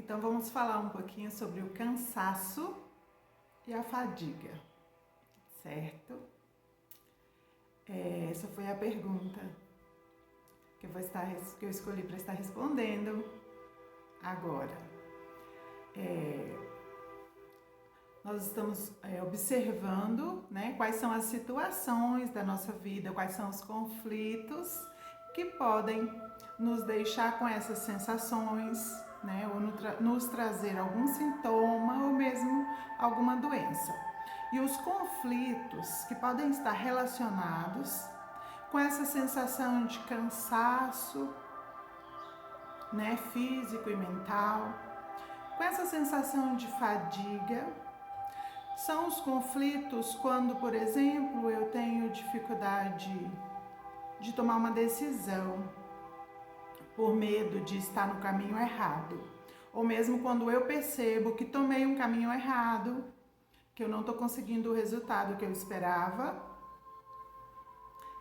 Então vamos falar um pouquinho sobre o cansaço e a fadiga, certo? Essa foi a pergunta que eu escolhi para estar respondendo agora. Nós estamos observando, né, quais são as situações da nossa vida, quais são os conflitos que podem nos deixar com essas sensações, né, ou nos trazer algum sintoma ou mesmo alguma doença. E os conflitos que podem estar relacionados com essa sensação de cansaço, né, físico e mental, com essa sensação de fadiga, são os conflitos quando, por exemplo, eu tenho dificuldade de tomar uma decisão por medo de estar no caminho errado. Ou mesmo quando eu percebo que tomei um caminho errado, que eu não estou conseguindo o resultado que eu esperava,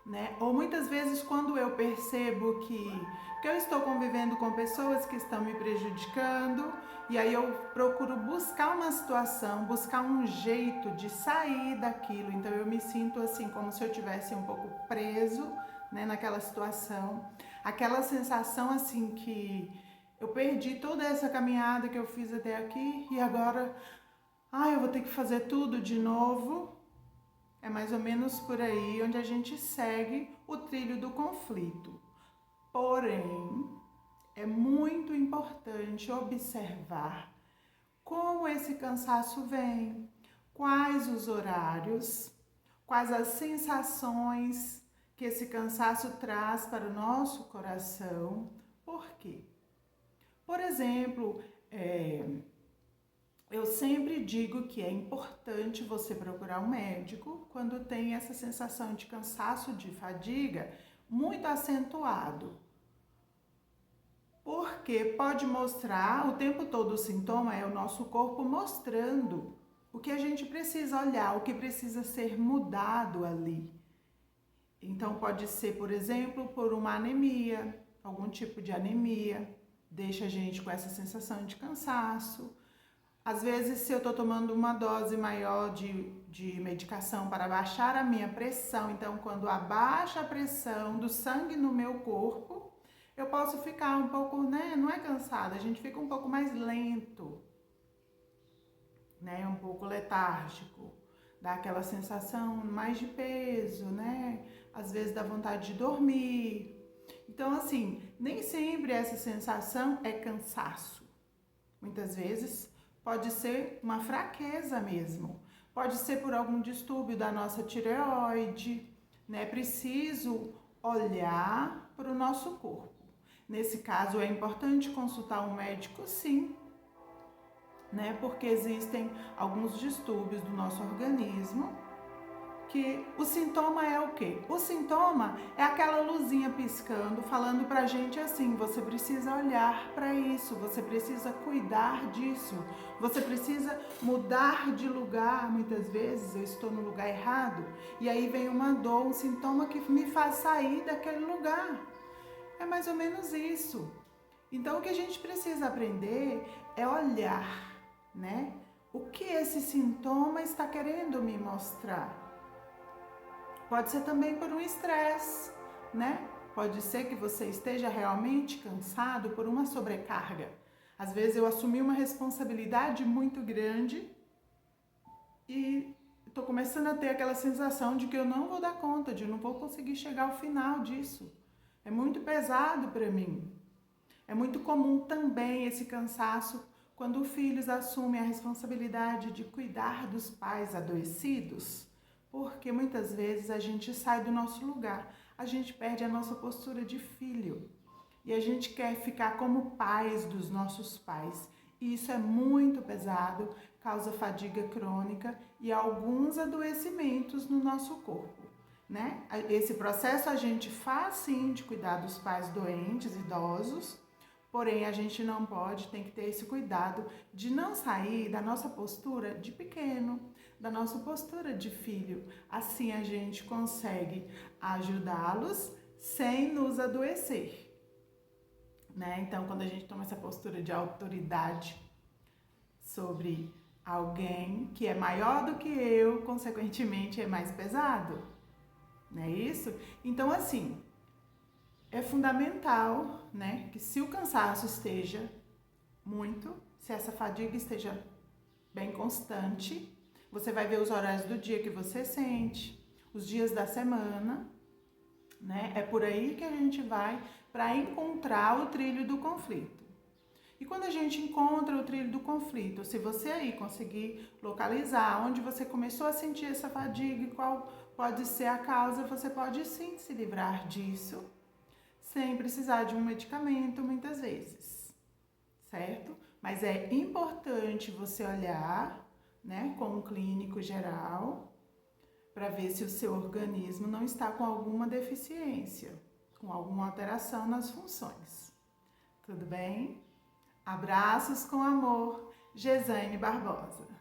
né? Ou muitas vezes quando eu percebo que eu estou convivendo com pessoas que estão me prejudicando, e aí eu procuro buscar uma situação, buscar um jeito de sair daquilo. Então eu me sinto assim como se eu tivesse um pouco preso, né, naquela situação. Aquela sensação assim que eu perdi toda essa caminhada que eu fiz até aqui e agora eu vou ter que fazer tudo de novo. É mais ou menos por aí onde a gente segue o trilho do conflito. Porém, é muito importante observar como esse cansaço vem, quais os horários, quais as sensações que esse cansaço traz para o nosso coração. Por quê? Por exemplo, eu sempre digo que é importante você procurar um médico quando tem essa sensação de cansaço, de fadiga muito acentuado. Porque pode mostrar, o tempo todo o sintoma é o nosso corpo mostrando o que a gente precisa olhar, o que precisa ser mudado ali. Então pode ser, por exemplo, por uma anemia, algum tipo de anemia, deixa a gente com essa sensação de cansaço. Às vezes, se eu estou tomando uma dose maior de medicação para baixar a minha pressão, então quando abaixa a pressão do sangue no meu corpo, eu posso ficar um pouco, né, não é cansada, a gente fica um pouco mais lento, né, um pouco letárgico, dá aquela sensação mais de peso, né, às vezes dá vontade de dormir. Então, assim, nem sempre essa sensação é cansaço. Muitas vezes pode ser uma fraqueza mesmo, pode ser por algum distúrbio da nossa tireoide, né? Preciso olhar para o nosso corpo. Nesse caso é importante consultar um médico, sim, né? Porque existem alguns distúrbios do nosso organismo que o sintoma é o quê? O sintoma é aquela luzinha piscando, falando pra gente assim, você precisa olhar para isso, você precisa cuidar disso, você precisa mudar de lugar. Muitas vezes eu estou no lugar errado e aí vem uma dor, um sintoma que me faz sair daquele lugar. É mais ou menos isso. Então o que a gente precisa aprender é olhar, né? O que esse sintoma está querendo me mostrar. Pode ser também por um estresse, né? Pode ser que você esteja realmente cansado por uma sobrecarga. Às vezes eu assumi uma responsabilidade muito grande e estou começando a ter aquela sensação de que eu não vou dar conta, de não vou conseguir chegar ao final disso. É muito pesado para mim. É muito comum também esse cansaço quando filhos assumem a responsabilidade de cuidar dos pais adoecidos. Porque muitas vezes a gente sai do nosso lugar, a gente perde a nossa postura de filho e a gente quer ficar como pais dos nossos pais. E isso é muito pesado, causa fadiga crônica e alguns adoecimentos no nosso corpo, né? Esse processo a gente faz sim de cuidar dos pais doentes, idosos, porém a gente não pode, tem que ter esse cuidado de não sair da nossa postura de pequeno, da nossa postura de filho. Assim a gente consegue ajudá-los sem nos adoecer. né? Então, quando a gente toma essa postura de autoridade sobre alguém que é maior do que eu, consequentemente é mais pesado, não é isso? Então, assim, é fundamental, né, que se o cansaço esteja muito, se essa fadiga esteja bem constante, você vai ver os horários do dia que você sente, os dias da semana, né? É por aí que a gente vai para encontrar o trilho do conflito. E quando a gente encontra o trilho do conflito, se você aí conseguir localizar onde você começou a sentir essa fadiga e qual pode ser a causa, você pode sim se livrar disso, sem precisar de um medicamento muitas vezes, certo? Mas é importante você olhar, né, com um clínico geral, para ver se o seu organismo não está com alguma deficiência, com alguma alteração nas funções. Tudo bem? Abraços com amor, Gesane Barbosa.